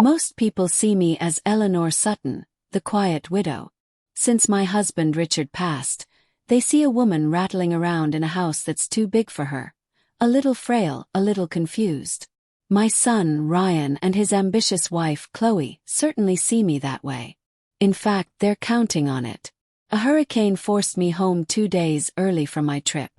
Most people see me as Eleanor Sutton, the quiet widow. Since my husband Richard passed, they see a woman rattling around in a house that's too big for her. A little frail, a little confused. My son, Ryan, and his ambitious wife, Chloe, certainly see me that way. In fact, they're counting on it. A hurricane forced me home 2 days early from my trip.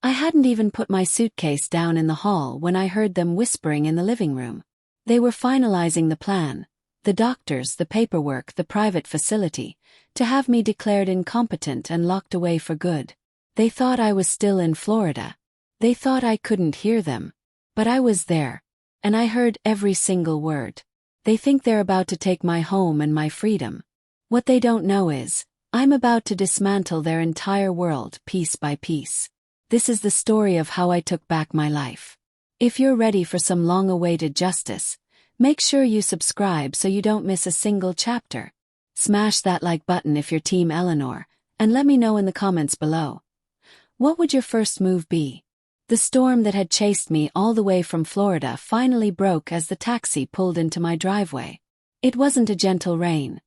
I hadn't even put my suitcase down in the hall when I heard them whispering in the living room. They were finalizing the plan, the doctors, the paperwork, the private facility, to have me declared incompetent and locked away for good. They thought I was still in Florida. They thought I couldn't hear them. But I was there, and I heard every single word. They think they're about to take my home and my freedom. What they don't know is, I'm about to dismantle their entire world piece by piece. This is the story of how I took back my life. If you're ready for some long-awaited justice, make sure you subscribe so you don't miss a single chapter. Smash that like button if you're Team Eleanor, and let me know in the comments below. What would your first move be? The storm that had chased me all the way from Florida finally broke as the taxi pulled into my driveway. It wasn't a gentle rain.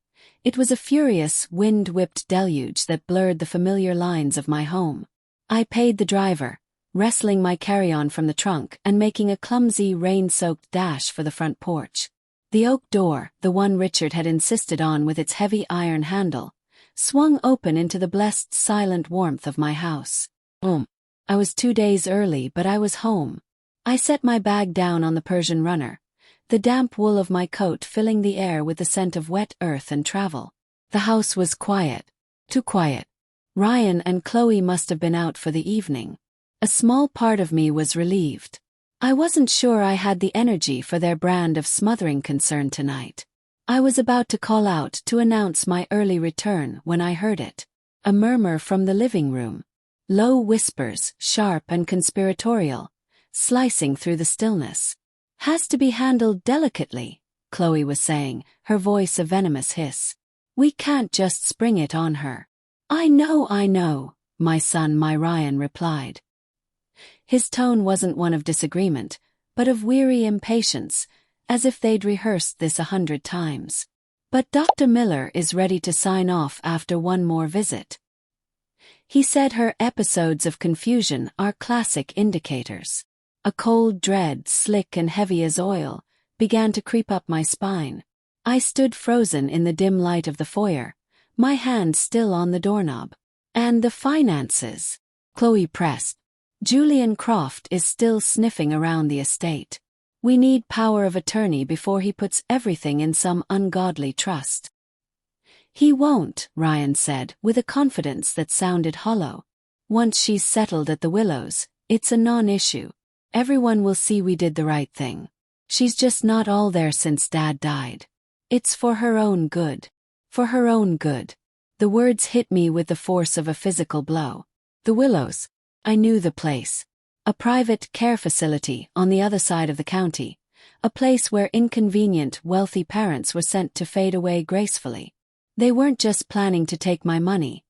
It was a furious, wind-whipped deluge that blurred the familiar lines of my home. I paid the driver, wrestling my carry-on from the trunk and making a clumsy, rain-soaked dash for the front porch. The oak door, the one Richard had insisted on with its heavy iron handle, swung open into the blessed silent warmth of my house. I was 2 days early, but I was home. I set my bag down on the Persian runner, the damp wool of my coat filling the air with the scent of wet earth and travel. The house was quiet. Too quiet. Ryan and Chloe must have been out for the evening. A small part of me was relieved. I wasn't sure I had the energy for their brand of smothering concern tonight. I was about to call out to announce my early return when I heard it. A murmur from the living room. Low whispers, sharp and conspiratorial, slicing through the stillness. Has to be handled delicately, Chloe was saying, her voice a venomous hiss. We can't just spring it on her. I know, my son, my Ryan replied. His tone wasn't one of disagreement, but of weary impatience, as if they'd rehearsed this 100 times. But Dr. Miller is ready to sign off after one more visit. He said her episodes of confusion are classic indicators. A cold dread, slick and heavy as oil, began to creep up my spine. I stood frozen in the dim light of the foyer, my hand still on the doorknob. And the finances? Chloe pressed. Julian Croft is still sniffing around the estate. We need power of attorney before he puts everything in some ungodly trust. He won't, Ryan said, with a confidence that sounded hollow. Once she's settled at the Willows, it's a non-issue. Everyone will see we did the right thing. She's just not all there since Dad died. It's for her own good. For her own good. The words hit me with the force of a physical blow. The Willows. I knew the place. A private care facility on the other side of the county. A place where inconvenient, wealthy parents were sent to fade away gracefully. They weren't just planning to take my money.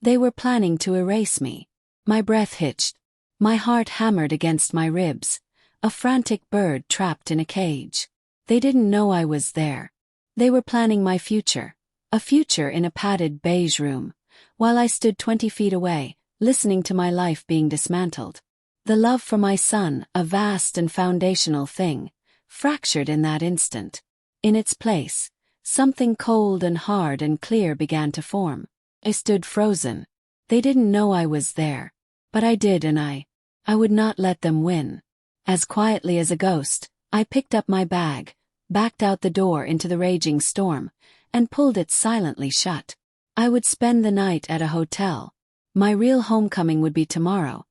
They were planning to erase me. My breath hitched. My heart hammered against my ribs. A frantic bird trapped in a cage. They didn't know I was there. They were planning my future. A future in a padded beige room, while I stood 20 feet away, listening to my life being dismantled. The love for my son, a vast and foundational thing, fractured in that instant. In its place, something cold and hard and clear began to form. I stood frozen. They didn't know I was there. But I did, and I would not let them win. As quietly as a ghost, I picked up my bag, backed out the door into the raging storm, and pulled it silently shut. I would spend the night at a hotel. My real homecoming would be tomorrow,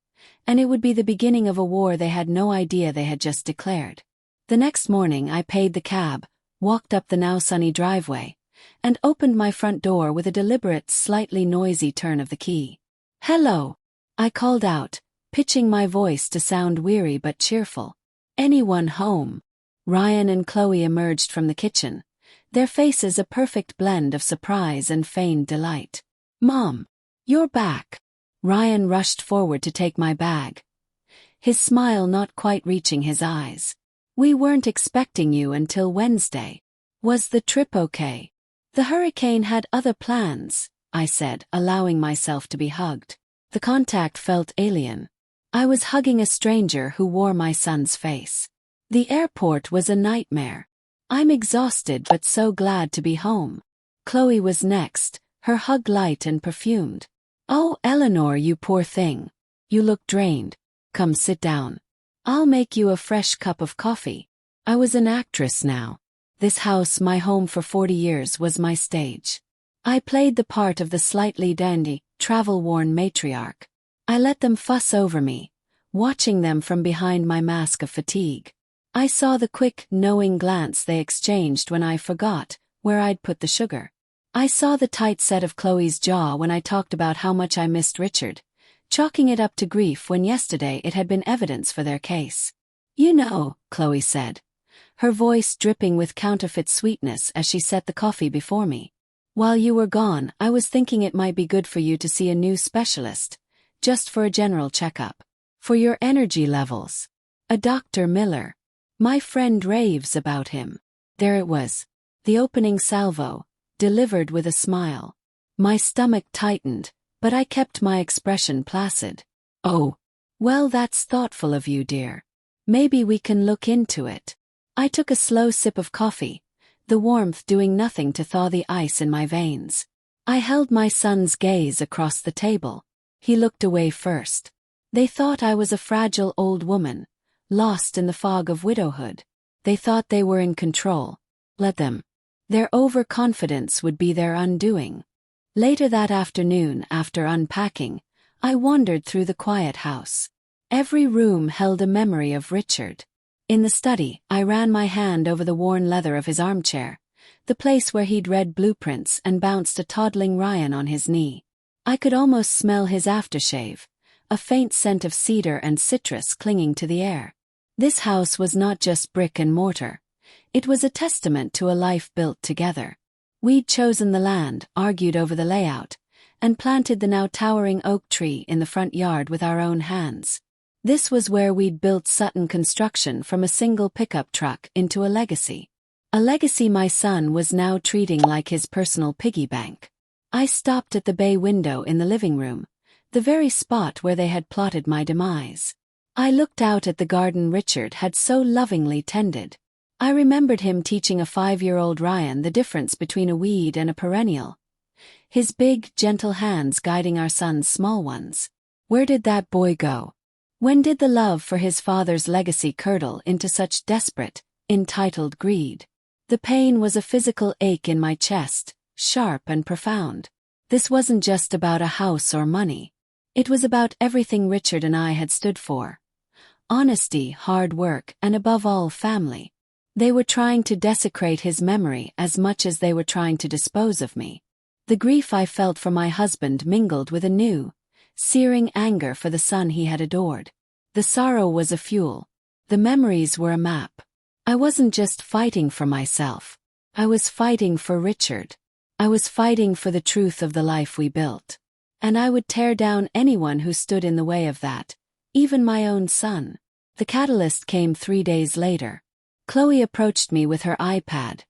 and it would be the beginning of a war they had no idea they had just declared. The next morning I paid the cab, walked up the now sunny driveway, and opened my front door with a deliberate, slightly noisy turn of the key. "Hello," I called out, pitching my voice to sound weary but cheerful. "Anyone home?" Ryan and Chloe emerged from the kitchen, their faces a perfect blend of surprise and feigned delight. "Mom, you're back." Ryan rushed forward to take my bag, his smile not quite reaching his eyes. "We weren't expecting you until Wednesday." Was the trip okay? The hurricane had other plans, I said, allowing myself to be hugged. The contact felt alien. I was hugging a stranger who wore my son's face. The airport was a nightmare. I'm exhausted but so glad to be home. Chloe was next, her hug light and perfumed. Oh, Eleanor, you poor thing. You look drained. Come sit down. I'll make you a fresh cup of coffee. I was an actress now. This house, my home for 40 years, was my stage. I played the part of the slightly dandy, travel-worn matriarch. I let them fuss over me, watching them from behind my mask of fatigue. I saw the quick, knowing glance they exchanged when I forgot where I'd put the sugar. I saw the tight set of Chloe's jaw when I talked about how much I missed Richard, chalking it up to grief when yesterday it had been evidence for their case. You know, Chloe said, her voice dripping with counterfeit sweetness as she set the coffee before me. While you were gone, I was thinking it might be good for you to see a new specialist, just for a general checkup. For your energy levels. A Dr. Miller. My friend raves about him. There it was. The opening salvo, delivered with a smile. My stomach tightened, but I kept my expression placid. Oh, well, that's thoughtful of you, dear. Maybe we can look into it. I took a slow sip of coffee, the warmth doing nothing to thaw the ice in my veins. I held my son's gaze across the table. He looked away first. They thought I was a fragile old woman, lost in the fog of widowhood. They thought they were in control. Let them. Their overconfidence would be their undoing. Later that afternoon, after unpacking, I wandered through the quiet house. Every room held a memory of Richard. In the study, I ran my hand over the worn leather of his armchair, the place where he'd read blueprints and bounced a toddling Ryan on his knee. I could almost smell his aftershave, a faint scent of cedar and citrus clinging to the air. This house was not just brick and mortar. It was a testament to a life built together. We'd chosen the land, argued over the layout, and planted the now towering oak tree in the front yard with our own hands. This was where we'd built Sutton Construction from a single pickup truck into a legacy. A legacy my son was now treating like his personal piggy bank. I stopped at the bay window in the living room, the very spot where they had plotted my demise. I looked out at the garden Richard had so lovingly tended. I remembered him teaching a 5-year-old Ryan the difference between a weed and a perennial. His big, gentle hands guiding our son's small ones. Where did that boy go? When did the love for his father's legacy curdle into such desperate, entitled greed? The pain was a physical ache in my chest, sharp and profound. This wasn't just about a house or money. It was about everything Richard and I had stood for. Honesty, hard work, and above all, family. They were trying to desecrate his memory as much as they were trying to dispose of me. The grief I felt for my husband mingled with a new, searing anger for the son he had adored. The sorrow was a fuel. The memories were a map. I wasn't just fighting for myself. I was fighting for Richard. I was fighting for the truth of the life we built. And I would tear down anyone who stood in the way of that, even my own son. The catalyst came 3 days later. Chloe approached me with her iPad.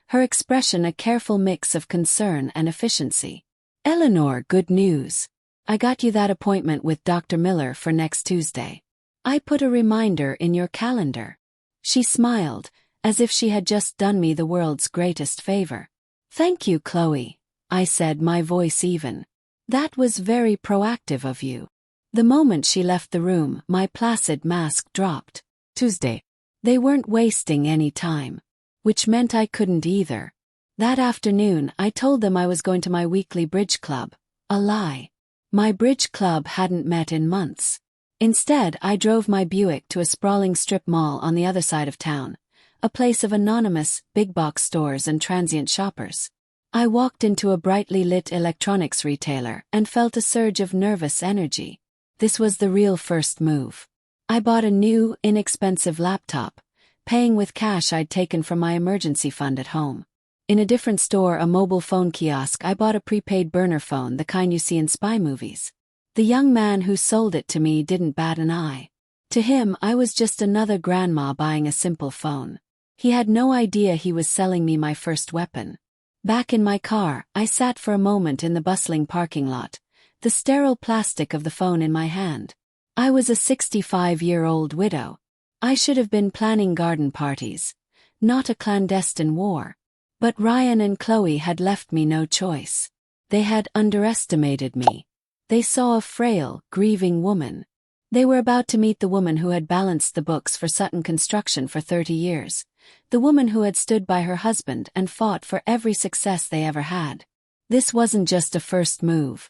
Her expression a careful mix of concern and efficiency. Eleanor, good news. I got you that appointment with Dr. Miller for next Tuesday. I put a reminder in your calendar. She smiled, as if she had just done me the world's greatest favor. Thank you, Chloe, I said, my voice even. That was very proactive of you. The moment she left the room, my placid mask dropped. Tuesday. They weren't wasting any time. Which meant I couldn't either. That afternoon, I told them I was going to my weekly bridge club. A lie. My bridge club hadn't met in months. Instead, I drove my Buick to a sprawling strip mall on the other side of town, a place of anonymous, big-box stores and transient shoppers. I walked into a brightly lit electronics retailer and felt a surge of nervous energy. This was the real first move. I bought a new, inexpensive laptop, paying with cash I'd taken from my emergency fund at home. In a different store, a mobile phone kiosk, I bought a prepaid burner phone, the kind you see in spy movies. The young man who sold it to me didn't bat an eye. To him, I was just another grandma buying a simple phone. He had no idea he was selling me my first weapon. Back in my car, I sat for a moment in the bustling parking lot, the sterile plastic of the phone in my hand. I was a 65-year-old widow. I should have been planning garden parties, not a clandestine war. But Ryan and Chloe had left me no choice. They had underestimated me. They saw a frail, grieving woman. They were about to meet the woman who had balanced the books for Sutton Construction for 30 years, the woman who had stood by her husband and fought for every success they ever had. This wasn't just a first move.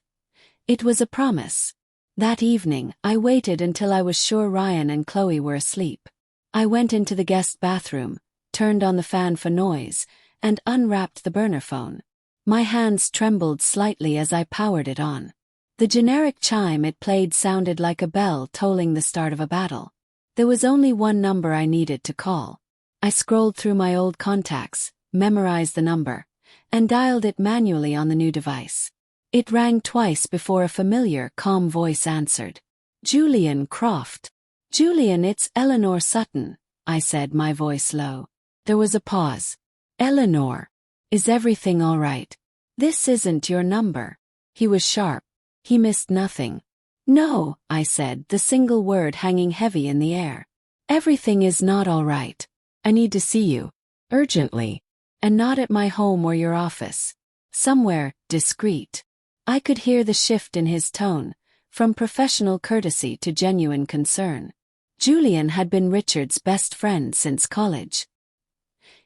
It was a promise. That evening, I waited until I was sure Ryan and Chloe were asleep. I went into the guest bathroom, turned on the fan for noise, and unwrapped the burner phone. My hands trembled slightly as I powered it on. The generic chime it played sounded like a bell tolling the start of a battle. There was only one number I needed to call. I scrolled through my old contacts, memorized the number, and dialed it manually on the new device. It rang twice before a familiar, calm voice answered. "Julian Croft." "Julian, it's Eleanor Sutton," I said, my voice low. There was a pause. "Eleanor, is everything all right? This isn't your number." He was sharp. He missed nothing. "No," I said, the single word hanging heavy in the air. "Everything is not all right. I need to see you. Urgently. And not at my home or your office. Somewhere, discreet." I could hear the shift in his tone, from professional courtesy to genuine concern. Julian had been Richard's best friend since college.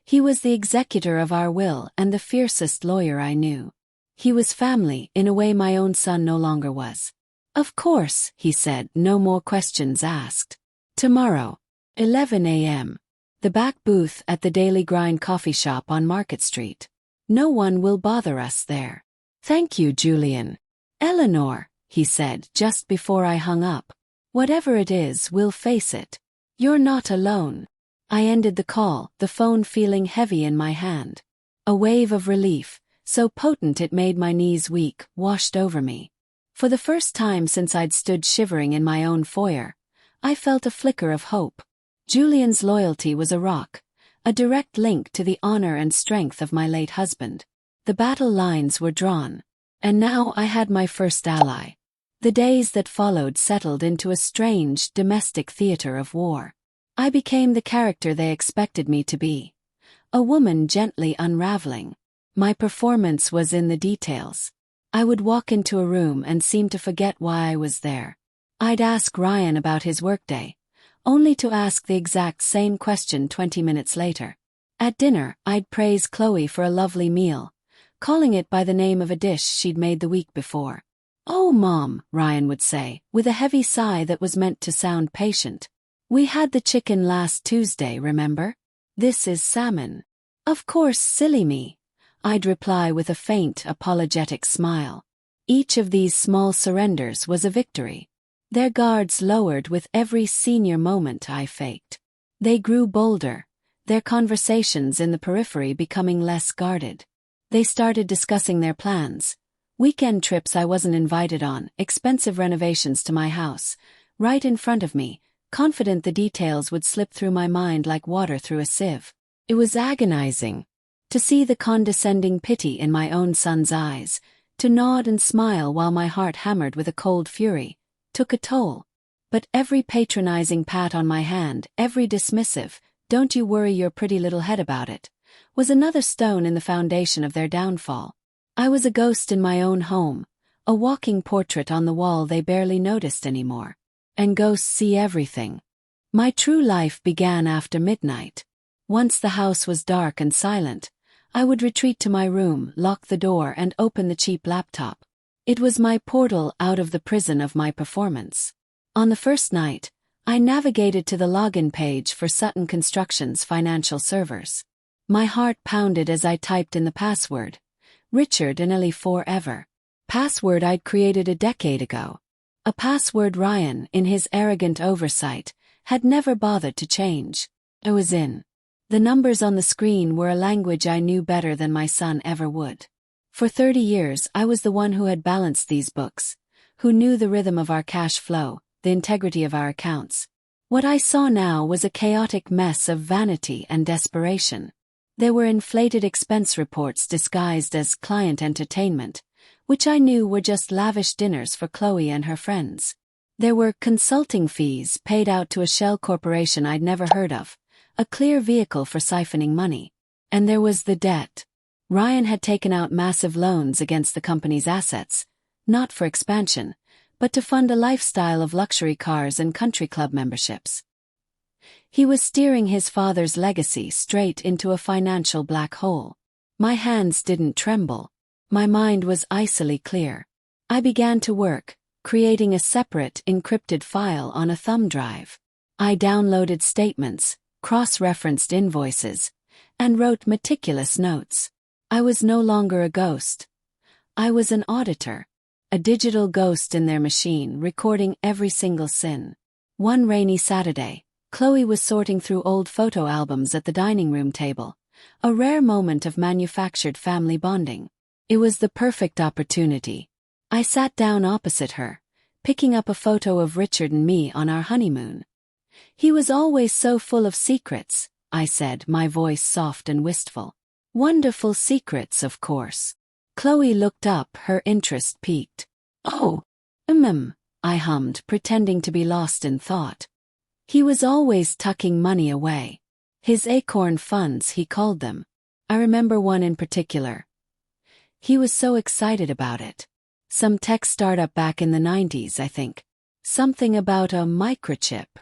He was the executor of our will and the fiercest lawyer I knew. He was family in a way my own son no longer was. "Of course," he said, no more questions asked. "Tomorrow, 11 a.m. The back booth at the Daily Grind coffee shop on Market Street. No one will bother us there." "Thank you, Julian." "Eleanor," he said just before I hung up. "Whatever it is, we'll face it. You're not alone." I ended the call, the phone feeling heavy in my hand. A wave of relief, so potent it made my knees weak, washed over me. For the first time since I'd stood shivering in my own foyer, I felt a flicker of hope. Julian's loyalty was a rock, a direct link to the honor and strength of my late husband. The battle lines were drawn. And now I had my first ally. The days that followed settled into a strange, domestic theater of war. I became the character they expected me to be. A woman gently unraveling. My performance was in the details. I would walk into a room and seem to forget why I was there. I'd ask Ryan about his workday, only to ask the exact same question 20 minutes later. At dinner, I'd praise Chloe for a lovely meal, calling it by the name of a dish she'd made the week before. "Oh, Mom," Ryan would say, with a heavy sigh that was meant to sound patient. "We had the chicken last Tuesday, remember? This is salmon." "Of course, silly me," I'd reply with a faint, apologetic smile. Each of these small surrenders was a victory. Their guards lowered with every senior moment I faked. They grew bolder, their conversations in the periphery becoming less guarded. They started discussing their plans. Weekend trips I wasn't invited on, expensive renovations to my house, right in front of me, confident the details would slip through my mind like water through a sieve. It was agonizing. To see the condescending pity in my own son's eyes, to nod and smile while my heart hammered with a cold fury, took a toll. But every patronizing pat on my hand, every dismissive, "Don't you worry your pretty little head about it," was another stone in the foundation of their downfall. I was a ghost in my own home, a walking portrait on the wall they barely noticed anymore. And ghosts see everything. My true life began after midnight. Once the house was dark and silent, I would retreat to my room, lock the door and open the cheap laptop. It was my portal out of the prison of my performance. On the first night, I navigated to the login page for Sutton Construction's financial servers. My heart pounded as I typed in the password, Richard and Ellie forever. Password I'd created a decade ago. A password Ryan, in his arrogant oversight, had never bothered to change. I was in. The numbers on the screen were a language I knew better than my son ever would. For 30 years I was the one who had balanced these books, who knew the rhythm of our cash flow, the integrity of our accounts. What I saw now was a chaotic mess of vanity and desperation. There were inflated expense reports disguised as client entertainment, which I knew were just lavish dinners for Chloe and her friends. There were consulting fees paid out to a shell corporation I'd never heard of, a clear vehicle for siphoning money. And there was the debt. Ryan had taken out massive loans against the company's assets, not for expansion, but to fund a lifestyle of luxury cars and country club memberships. He was steering his father's legacy straight into a financial black hole. My hands didn't tremble. My mind was icily clear. I began to work, creating a separate, encrypted file on a thumb drive. I downloaded statements, cross-referenced invoices, and wrote meticulous notes. I was no longer a ghost. I was an auditor, a digital ghost in their machine, recording every single sin. One rainy Saturday, Chloe was sorting through old photo albums at the dining room table, a rare moment of manufactured family bonding. It was the perfect opportunity. I sat down opposite her, picking up a photo of Richard and me on our honeymoon. "He was always so full of secrets," I said, my voice soft and wistful. "Wonderful secrets, of course." Chloe looked up, her interest piqued. "Oh, I hummed, pretending to be lost in thought. "He was always tucking money away. His acorn funds, he called them. I remember one in particular. He was so excited about it. Some tech startup back in the 90s, I think. Something about a microchip.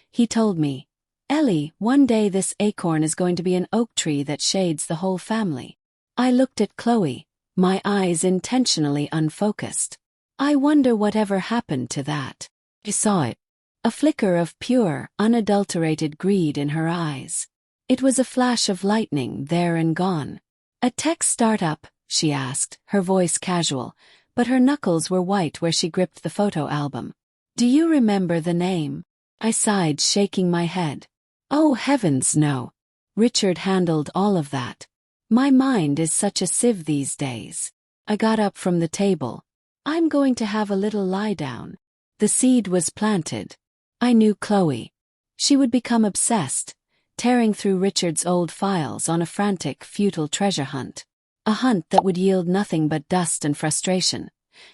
He told me, 'Ellie, one day this acorn is going to be an oak tree that shades the whole family.'" I looked at Chloe, my eyes intentionally unfocused. I wonder whatever happened to that. I saw it. A flicker of pure, unadulterated greed in her eyes. It was a flash of lightning, there and gone. "A tech startup?" she asked, her voice casual, but her knuckles were white where she gripped the photo album. "Do you remember the name?" I sighed, shaking my head. "Oh heavens, no. Richard handled all of that. My mind is such a sieve these days." I got up from the table. "I'm going to have a little lie down." The seed was planted. I knew Chloe. She would become obsessed, tearing through Richard's old files on a frantic, futile treasure hunt. A hunt that would yield nothing but dust and frustration,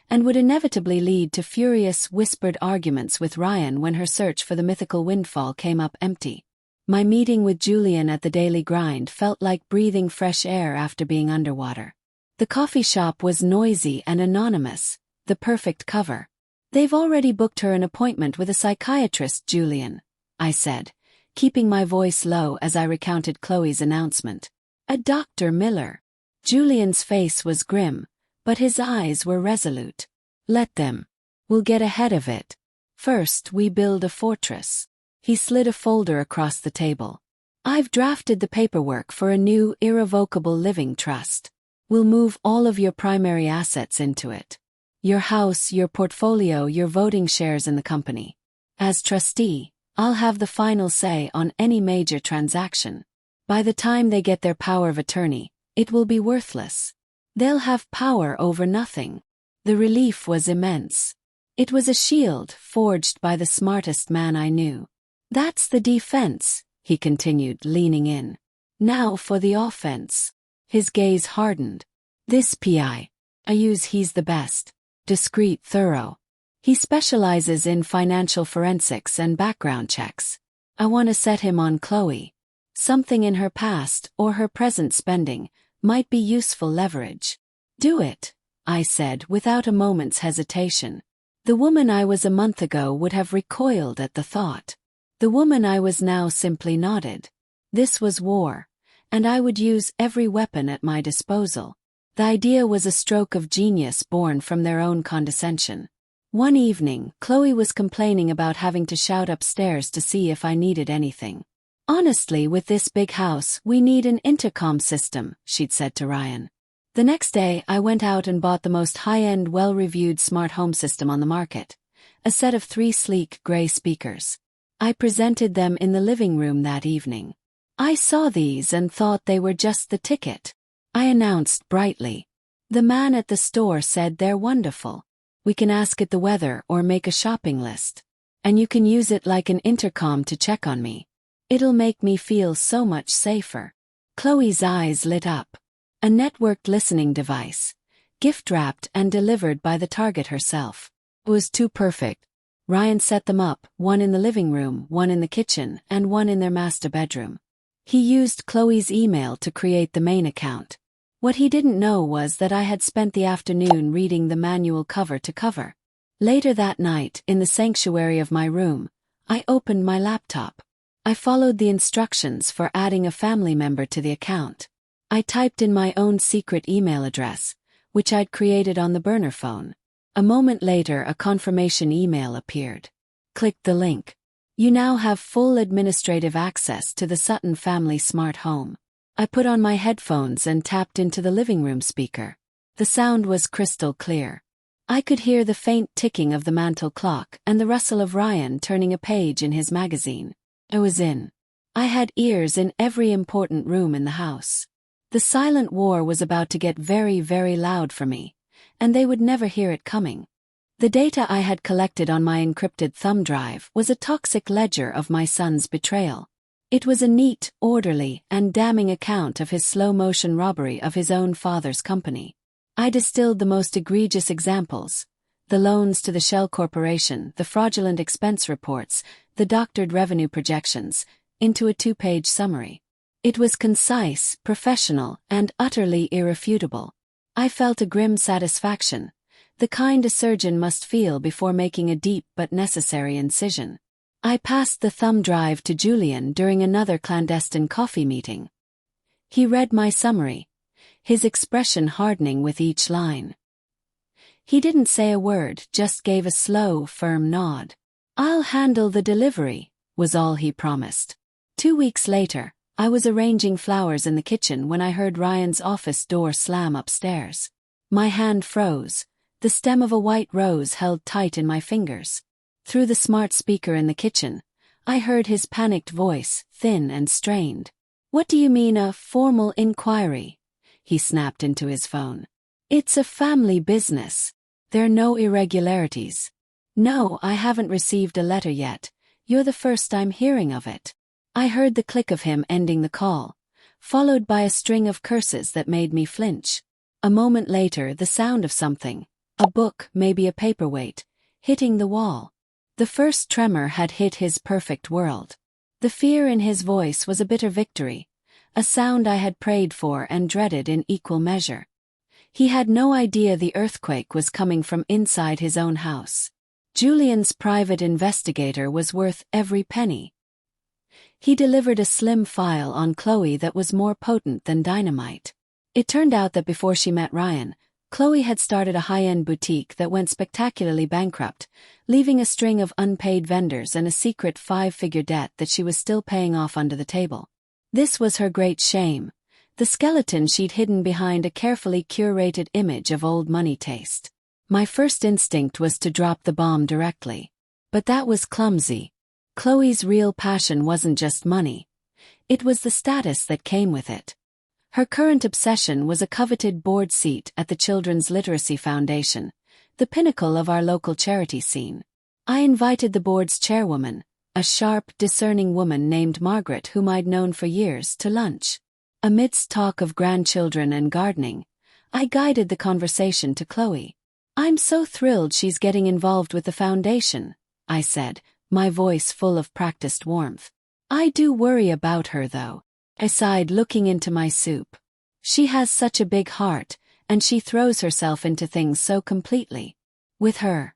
and would inevitably lead to furious, whispered arguments with Ryan when her search for the mythical windfall came up empty. My meeting with Julian at the Daily Grind felt like breathing fresh air after being underwater. The coffee shop was noisy and anonymous, the perfect cover. "They've already booked her an appointment with a psychiatrist, Julian," I said, keeping my voice low as I recounted Chloe's announcement. "A Dr. Miller." Julian's face was grim, but his eyes were resolute. "Let them. We'll get ahead of it. First, we build a fortress." He slid a folder across the table. "I've drafted the paperwork for a new, irrevocable living trust. We'll move all of your primary assets into it. Your house, your portfolio, your voting shares in the company. As trustee, I'll have the final say on any major transaction. By the time they get their power of attorney, it will be worthless. They'll have power over nothing." The relief was immense. It was a shield forged by the smartest man I knew. "That's the defense," he continued, leaning in. "Now for the offense." His gaze hardened. "This PI. I use, he's the best. Discreet, thorough. He specializes in financial forensics and background checks. I want to set him on Chloe. Something in her past or her present spending might be useful leverage." "Do it," I said without a moment's hesitation. The woman I was a month ago would have recoiled at the thought. The woman I was now simply nodded. This was war, and I would use every weapon at my disposal. The idea was a stroke of genius born from their own condescension. One evening, Chloe was complaining about having to shout upstairs to see if I needed anything. "Honestly, with this big house, we need an intercom system," she'd said to Ryan. The next day, I went out and bought the most high-end, well-reviewed smart home system on the market, a set of 3 sleek gray speakers. I presented them in the living room that evening. "I saw these and thought they were just the ticket," I announced brightly. "The man at the store said they're wonderful. We can ask it the weather or make a shopping list." And you can use it like an intercom to check on me. It'll make me feel so much safer." Chloe's eyes lit up. A networked listening device, gift-wrapped and delivered by the target herself. It was too perfect. Ryan set them up, one in the living room, one in the kitchen, and one in their master bedroom. He used Chloe's email to create the main account. What he didn't know was that I had spent the afternoon reading the manual cover to cover. Later that night, in the sanctuary of my room, I opened my laptop. I followed the instructions for adding a family member to the account. I typed in my own secret email address, which I'd created on the burner phone. A moment later, a confirmation email appeared. Click the link. You now have full administrative access to the Sutton family smart home. I put on my headphones and tapped into the living room speaker. The sound was crystal clear. I could hear the faint ticking of the mantel clock and the rustle of Ryan turning a page in his magazine. I was in. I had ears in every important room in the house. The silent war was about to get very, very loud for me, and they would never hear it coming. The data I had collected on my encrypted thumb drive was a toxic ledger of my son's betrayal. It was a neat, orderly, and damning account of his slow-motion robbery of his own father's company. I distilled the most egregious examples: the loans to the Shell Corporation, the fraudulent expense reports, the doctored revenue projections, into a 2-page summary. It was concise, professional, and utterly irrefutable. I felt a grim satisfaction, the kind a surgeon must feel before making a deep but necessary incision. I passed the thumb drive to Julian during another clandestine coffee meeting. He read my summary, his expression hardening with each line. He didn't say a word, just gave a slow, firm nod. "I'll handle the delivery," was all he promised. 2 weeks later, I was arranging flowers in the kitchen when I heard Ryan's office door slam upstairs. My hand froze, the stem of a white rose held tight in my fingers. Through the smart speaker in the kitchen, I heard his panicked voice, thin and strained. "What do you mean, a formal inquiry?" He snapped into his phone. "It's a family business. There are no irregularities." "No, I haven't received a letter yet. You're the first I'm hearing of it." I heard the click of him ending the call, followed by a string of curses that made me flinch. A moment later, the sound of something, a book, maybe a paperweight, hitting the wall. The first tremor had hit his perfect world. The fear in his voice was a bitter victory, a sound I had prayed for and dreaded in equal measure. He had no idea the earthquake was coming from inside his own house. Julian's private investigator was worth every penny. He delivered a slim file on Chloe that was more potent than dynamite. It turned out that before she met Ryan, Chloe had started a high-end boutique that went spectacularly bankrupt, leaving a string of unpaid vendors and a secret 5-figure debt that she was still paying off under the table. This was her great shame, the skeleton she'd hidden behind a carefully curated image of old money taste. My first instinct was to drop the bomb directly. But that was clumsy. Chloe's real passion wasn't just money. It was the status that came with it. Her current obsession was a coveted board seat at the Children's Literacy Foundation, the pinnacle of our local charity scene. I invited the board's chairwoman, a sharp, discerning woman named Margaret whom I'd known for years, to lunch. Amidst talk of grandchildren and gardening, I guided the conversation to Chloe. "I'm so thrilled she's getting involved with the foundation," I said, my voice full of practiced warmth. "I do worry about her, though." I sighed, looking into my soup. "She has such a big heart, and she throws herself into things so completely. With her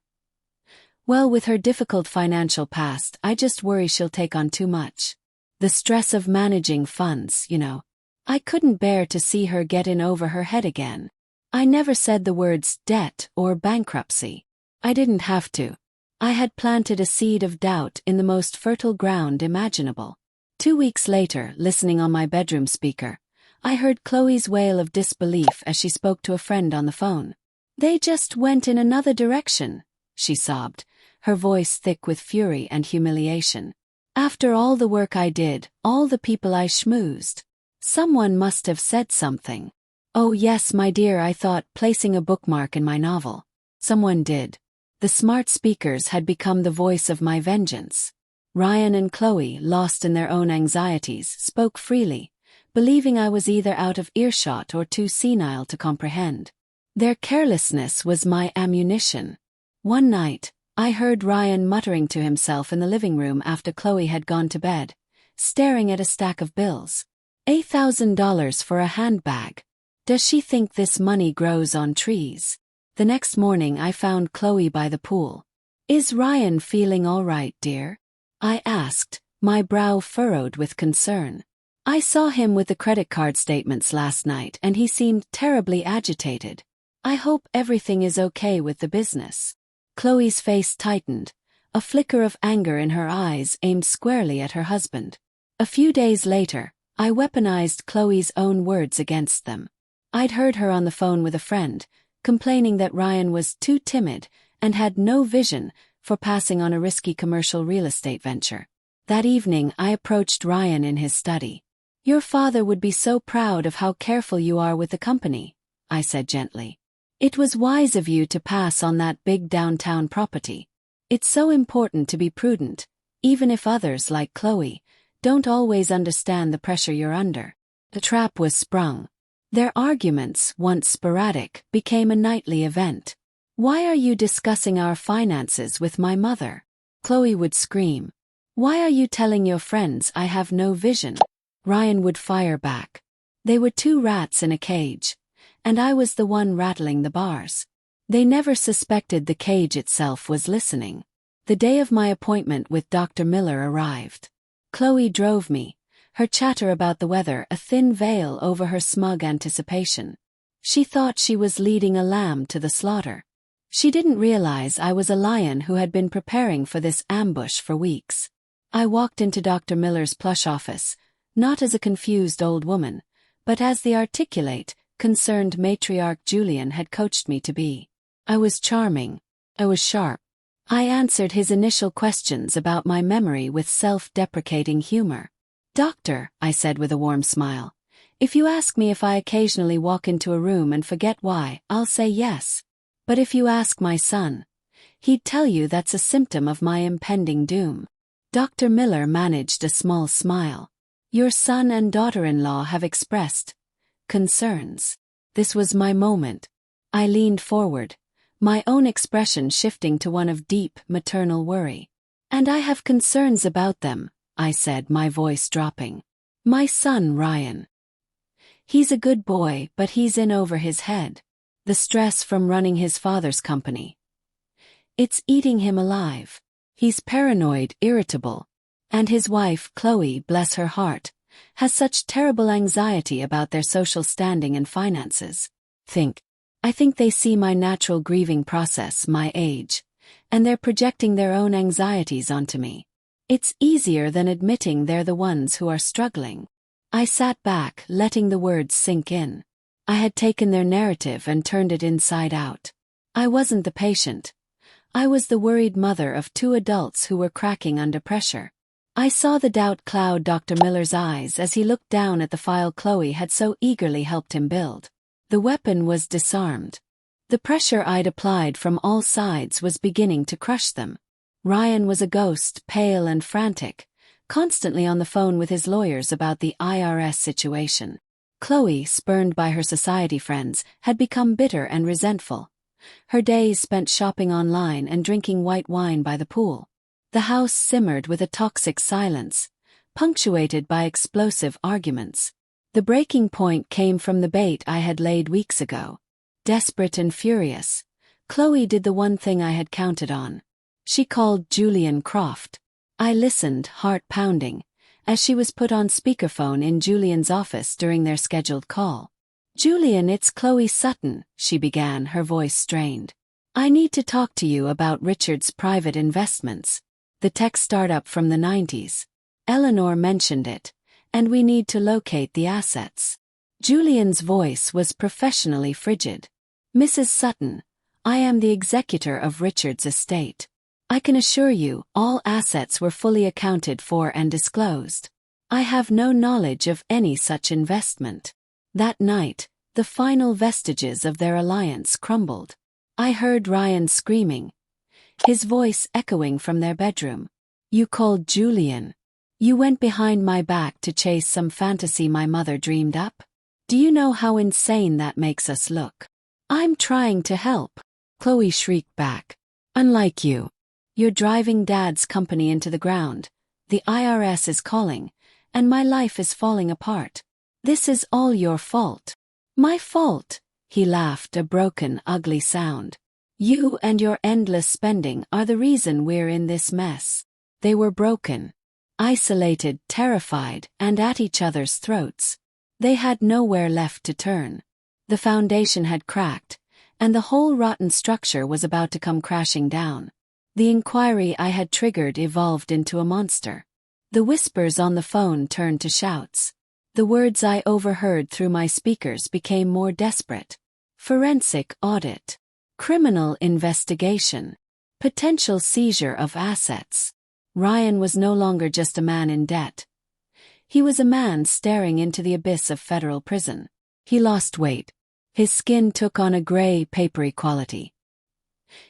difficult financial past, I just worry she'll take on too much. The stress of managing funds, you know. I couldn't bear to see her get in over her head again." I never said the words debt or bankruptcy. I didn't have to. I had planted a seed of doubt in the most fertile ground imaginable. 2 weeks later, listening on my bedroom speaker, I heard Chloe's wail of disbelief as she spoke to a friend on the phone. "They just went in another direction," she sobbed, her voice thick with fury and humiliation. "After all the work I did, all the people I schmoozed. Someone must have said something." "Oh yes, my dear," I thought, placing a bookmark in my novel. "Someone did. The smart speakers had become the voice of my vengeance. Ryan and Chloe, lost in their own anxieties, spoke freely, believing I was either out of earshot or too senile to comprehend. Their carelessness was my ammunition. One night, I heard Ryan muttering to himself in the living room after Chloe had gone to bed, staring at a stack of bills. $8,000 for a handbag. Does she think this money grows on trees? The next morning I found Chloe by the pool. Is Ryan feeling all right, dear? I asked, my brow furrowed with concern. I saw him with the credit card statements last night and he seemed terribly agitated. I hope everything is okay with the business. Chloe's face tightened, a flicker of anger in her eyes aimed squarely at her husband. A few days later, I weaponized Chloe's own words against them. I'd heard her on the phone with a friend, complaining that Ryan was too timid and had no vision for passing on a risky commercial real estate venture. That evening I approached Ryan in his study. Your father would be so proud of how careful you are with the company, I said gently. It was wise of you to pass on that big downtown property. It's so important to be prudent, even if others like Chloe don't always understand the pressure you're under. The trap was sprung. Their arguments, once sporadic, became a nightly event. Why are you discussing our finances with my mother? Chloe would scream. Why are you telling your friends I have no vision? Ryan would fire back. They were two rats in a cage, and I was the one rattling the bars. They never suspected the cage itself was listening. The day of my appointment with Dr. Miller arrived. Chloe drove me, her chatter about the weather a thin veil over her smug anticipation. She thought she was leading a lamb to the slaughter. She didn't realize I was a lion who had been preparing for this ambush for weeks. I walked into Dr. Miller's plush office, not as a confused old woman, but as the articulate, concerned matriarch Julian had coached me to be. I was charming. I was sharp. I answered his initial questions about my memory with self-deprecating humor. Doctor, I said with a warm smile, if you ask me if I occasionally walk into a room and forget why, I'll say yes. But if you ask my son, he'd tell you that's a symptom of my impending doom. Dr. Miller managed a small smile. Your son and daughter-in-law have expressed concerns. This was my moment. I leaned forward, my own expression shifting to one of deep maternal worry. And I have concerns about them, I said, my voice dropping. My son Ryan. He's a good boy, but he's in over his head. The stress from running his father's company. It's eating him alive. He's paranoid, irritable. And his wife, Chloe, bless her heart, has such terrible anxiety about their social standing and finances. I think they see my natural grieving process, my age, and they're projecting their own anxieties onto me. It's easier than admitting they're the ones who are struggling. I sat back, letting the words sink in. I had taken their narrative and turned it inside out. I wasn't the patient. I was the worried mother of two adults who were cracking under pressure. I saw the doubt cloud Dr. Miller's eyes as he looked down at the file Chloe had so eagerly helped him build. The weapon was disarmed. The pressure I'd applied from all sides was beginning to crush them. Ryan was a ghost, pale and frantic, constantly on the phone with his lawyers about the IRS situation. Chloe, spurned by her society friends, had become bitter and resentful. Her days spent shopping online and drinking white wine by the pool. The house simmered with a toxic silence, punctuated by explosive arguments. The breaking point came from the bait I had laid weeks ago. Desperate and furious, Chloe did the one thing I had counted on. She called Julian Croft. I listened, heart pounding, as she was put on speakerphone in Julian's office during their scheduled call. Julian, it's Chloe Sutton, she began, her voice strained. I need to talk to you about Richard's private investments. The tech startup from the 90s. Eleanor mentioned it, and we need to locate the assets. Julian's voice was professionally frigid. Mrs. Sutton, I am the executor of Richard's estate. I can assure you, all assets were fully accounted for and disclosed. I have no knowledge of any such investment. That night, the final vestiges of their alliance crumbled. I heard Ryan screaming. his voice echoing from their bedroom. "You called Julian. You went behind my back to chase some fantasy my mother dreamed up? Do you know how insane that makes us look?" "I'm trying to help," Chloe shrieked back. "Unlike you. You're driving Dad's company into the ground. The IRS is calling, and my life is falling apart. This is all your fault." "My fault?" He laughed, a broken, ugly sound. "You and your endless spending are the reason we're in this mess." They were broken, isolated, terrified, and at each other's throats. They had nowhere left to turn. The foundation had cracked, and the whole rotten structure was about to come crashing down. The inquiry I had triggered evolved into a monster. The whispers on the phone turned to shouts. The words I overheard through my speakers became more desperate. Forensic audit. Criminal investigation. Potential seizure of assets. Ryan was no longer just a man in debt. He was a man staring into the abyss of federal prison. He lost weight. His skin took on a gray, papery quality.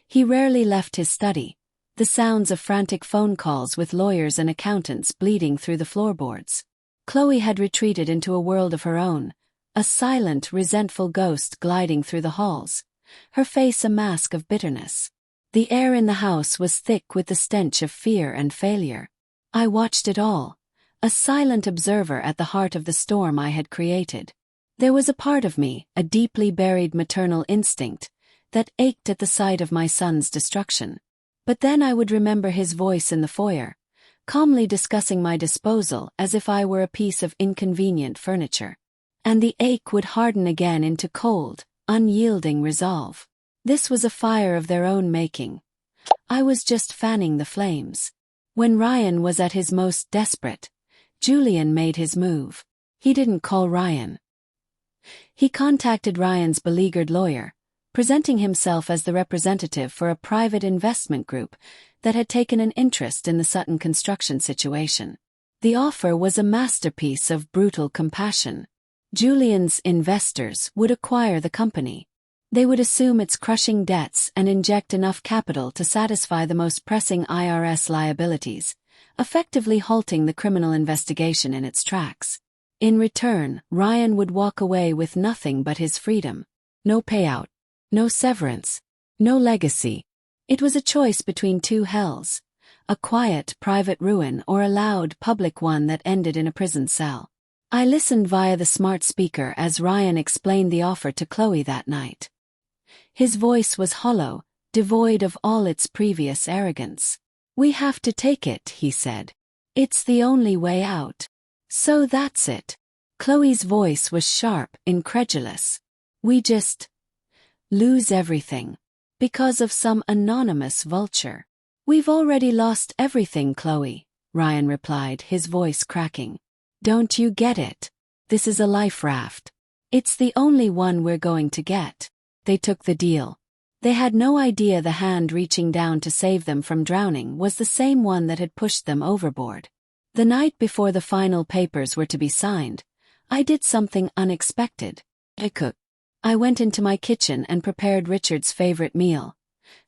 He rarely left his study, the sounds of frantic phone calls with lawyers and accountants bleeding through the floorboards. Chloe had retreated into a world of her own, a silent, resentful ghost gliding through the halls, her face a mask of bitterness. The air in the house was thick with the stench of fear and failure. I watched it all, a silent observer at the heart of the storm I had created. There was a part of me, a deeply buried maternal instinct, that ached at the sight of my son's destruction. But then I would remember his voice in the foyer, calmly discussing my disposal as if I were a piece of inconvenient furniture. And the ache would harden again into cold, unyielding resolve. This was a fire of their own making. I was just fanning the flames. When Ryan was at his most desperate, Julian made his move. He didn't call Ryan. He contacted Ryan's beleaguered lawyer, presenting himself as the representative for a private investment group that had taken an interest in the Sutton construction situation. The offer was a masterpiece of brutal compassion. Julian's investors would acquire the company. They would assume its crushing debts and inject enough capital to satisfy the most pressing IRS liabilities, effectively halting the criminal investigation in its tracks. In return, Ryan would walk away with nothing but his freedom. No payout. No severance. No legacy. It was a choice between two hells, a quiet, private ruin or a loud, public one that ended in a prison cell. I listened via the smart speaker as Ryan explained the offer to Chloe that night. His voice was hollow, devoid of all its previous arrogance. "We have to take it," he said. "It's the only way out." "So that's it." Chloe's voice was sharp, incredulous. "We just lose everything. Because of some anonymous vulture." "We've already lost everything, Chloe," Ryan replied, his voice cracking. "Don't you get it? This is a life raft. It's the only one we're going to get." They took the deal. They had no idea the hand reaching down to save them from drowning was the same one that had pushed them overboard. The night before the final papers were to be signed, I did something unexpected. I cooked. I went into my kitchen and prepared Richard's favorite meal: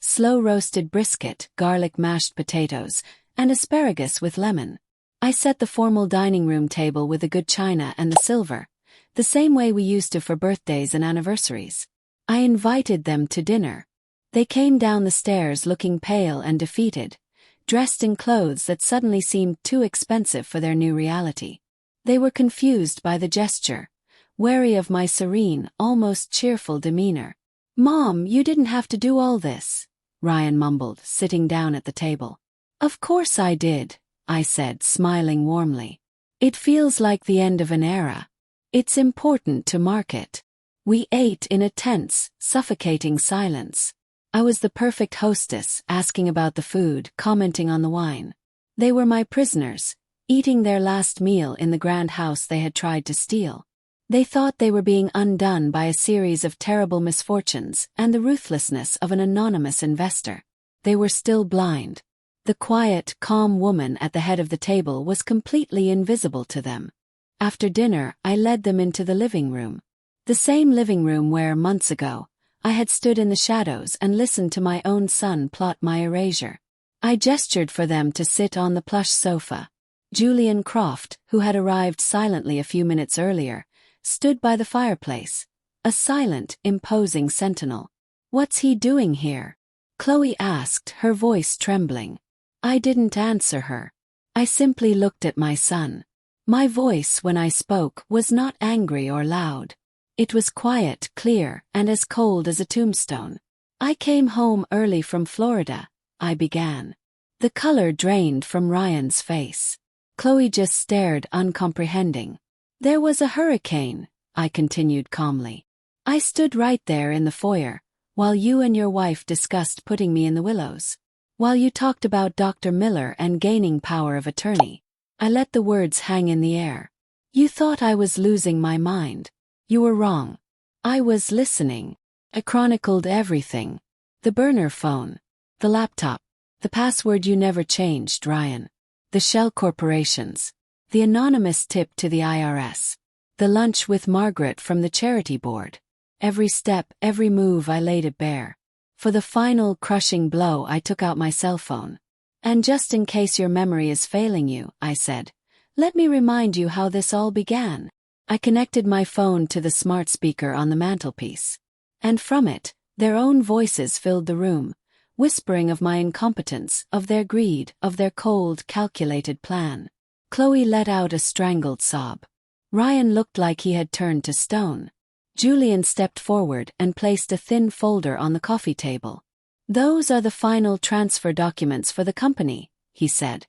slow-roasted brisket, garlic mashed potatoes, and asparagus with lemon. I set the formal dining room table with the good china and the silver, the same way we used to for birthdays and anniversaries. I invited them to dinner. They came down the stairs looking pale and defeated, dressed in clothes that suddenly seemed too expensive for their new reality. They were confused by the gesture, wary of my serene, almost cheerful demeanor. "Mom, you didn't have to do all this," Ryan mumbled, sitting down at the table. "Of course I did," I said, smiling warmly. "It feels like the end of an era. It's important to mark it." We ate in a tense, suffocating silence. I was the perfect hostess, asking about the food, commenting on the wine. They were my prisoners, eating their last meal in the grand house they had tried to steal. They thought they were being undone by a series of terrible misfortunes and the ruthlessness of an anonymous investor. They were still blind. The quiet, calm woman at the head of the table was completely invisible to them. After dinner, I led them into the living room. The same living room where, months ago, I had stood in the shadows and listened to my own son plot my erasure. I gestured for them to sit on the plush sofa. Julian Croft, who had arrived silently a few minutes earlier, stood by the fireplace, a silent, imposing sentinel. "What's he doing here?" Chloe asked, her voice trembling. I didn't answer her. I simply looked at my son. My voice, when I spoke, was not angry or loud. It was quiet, clear, and as cold as a tombstone. "I came home early from Florida," I began. The color drained from Ryan's face. Chloe just stared, uncomprehending. "There was a hurricane," I continued calmly. "I stood right there in the foyer, while you and your wife discussed putting me in the Willows. While you talked about Dr. Miller and gaining power of attorney. I let the words hang in the air. You thought I was losing my mind. You were wrong. I was listening. I chronicled everything. The burner phone. The laptop. The password you never changed, Ryan. The shell corporations. The anonymous tip to the IRS. The lunch with Margaret from the charity board. Every step, every move, I laid it bare. For the final crushing blow, I took out my cell phone. And just in case your memory is failing you, I said, let me remind you how this all began. I connected my phone to the smart speaker on the mantelpiece. And from it, their own voices filled the room, whispering of my incompetence, of their greed, of their cold, calculated plan. Chloe let out a strangled sob. Ryan looked like he had turned to stone. Julian stepped forward and placed a thin folder on the coffee table. "Those are the final transfer documents for the company," he said,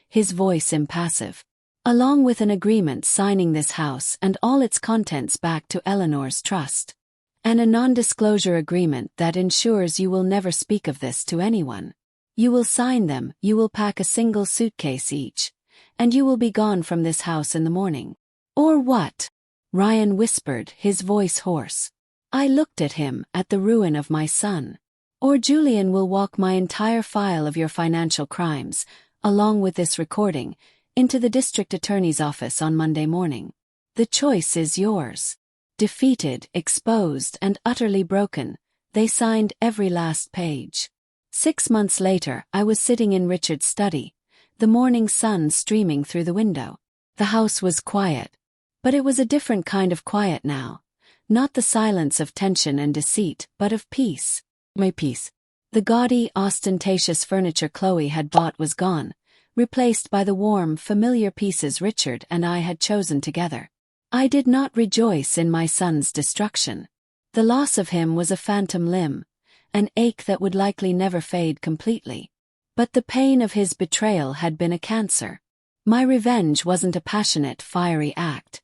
his voice impassive. "Along with an agreement signing this house and all its contents back to Eleanor's trust. And a non-disclosure agreement that ensures you will never speak of this to anyone. You will sign them, you will pack a single suitcase each, and you will be gone from this house in the morning." "Or what?" Ryan whispered, his voice hoarse. I looked at him, at the ruin of my son. "Or Julian will walk my entire file of your financial crimes, along with this recording, into the district attorney's office on Monday morning. The choice is yours." Defeated, exposed, and utterly broken, they signed every last page. 6 months later, I was sitting in Richard's study, the morning sun streaming through the window. The house was quiet. But it was a different kind of quiet now. Not the silence of tension and deceit, but of peace. My peace. The gaudy, ostentatious furniture Chloe had bought was gone, replaced by the warm, familiar pieces Richard and I had chosen together. I did not rejoice in my son's destruction. The loss of him was a phantom limb, an ache that would likely never fade completely. But the pain of his betrayal had been a cancer. My revenge wasn't a passionate, fiery act.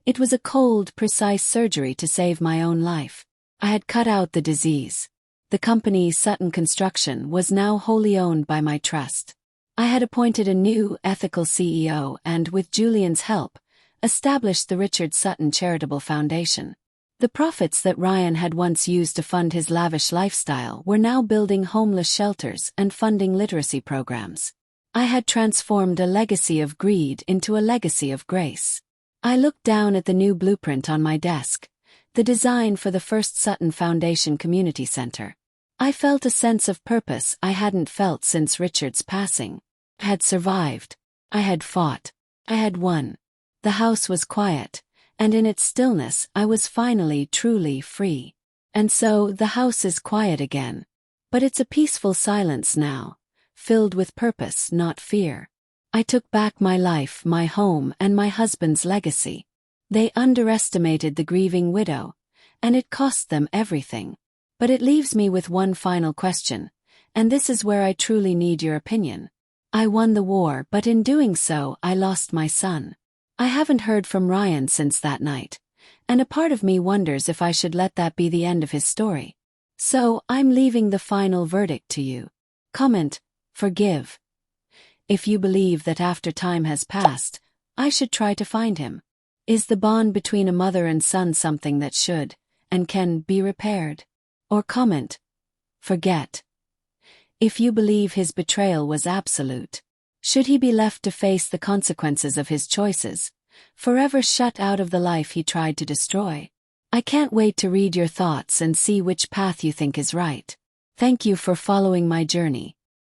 It was a cold, precise surgery to save my own life. I had cut out the disease. The company, Sutton Construction, was now wholly owned by my trust. I had appointed a new, ethical CEO and, with Julian's help, established the Richard Sutton Charitable Foundation. The profits that Ryan had once used to fund his lavish lifestyle were now building homeless shelters and funding literacy programs. I had transformed a legacy of greed into a legacy of grace. I looked down at the new blueprint on my desk, the design for the first Sutton Foundation Community Center. I felt a sense of purpose I hadn't felt since Richard's passing. I had survived. I had fought. I had won. The house was quiet, and in its stillness I was finally truly free. And so the house is quiet again. But it's a peaceful silence now, filled with purpose, not fear. I took back my life, my home, and my husband's legacy. They underestimated the grieving widow, and it cost them everything. But it leaves me with one final question, and this is where I truly need your opinion. I won the war, but in doing so, I lost my son. I haven't heard from Ryan since that night, and a part of me wonders if I should let that be the end of his story. So, I'm leaving the final verdict to you. Comment, forgive. If you believe that after time has passed, I should try to find him. Is the bond between a mother and son something that should, and can, be repaired? Or comment, forget. If you believe his betrayal was absolute, should he be left to face the consequences of his choices, forever shut out of the life he tried to destroy? I can't wait to read your thoughts and see which path you think is right. Thank you for following my journey.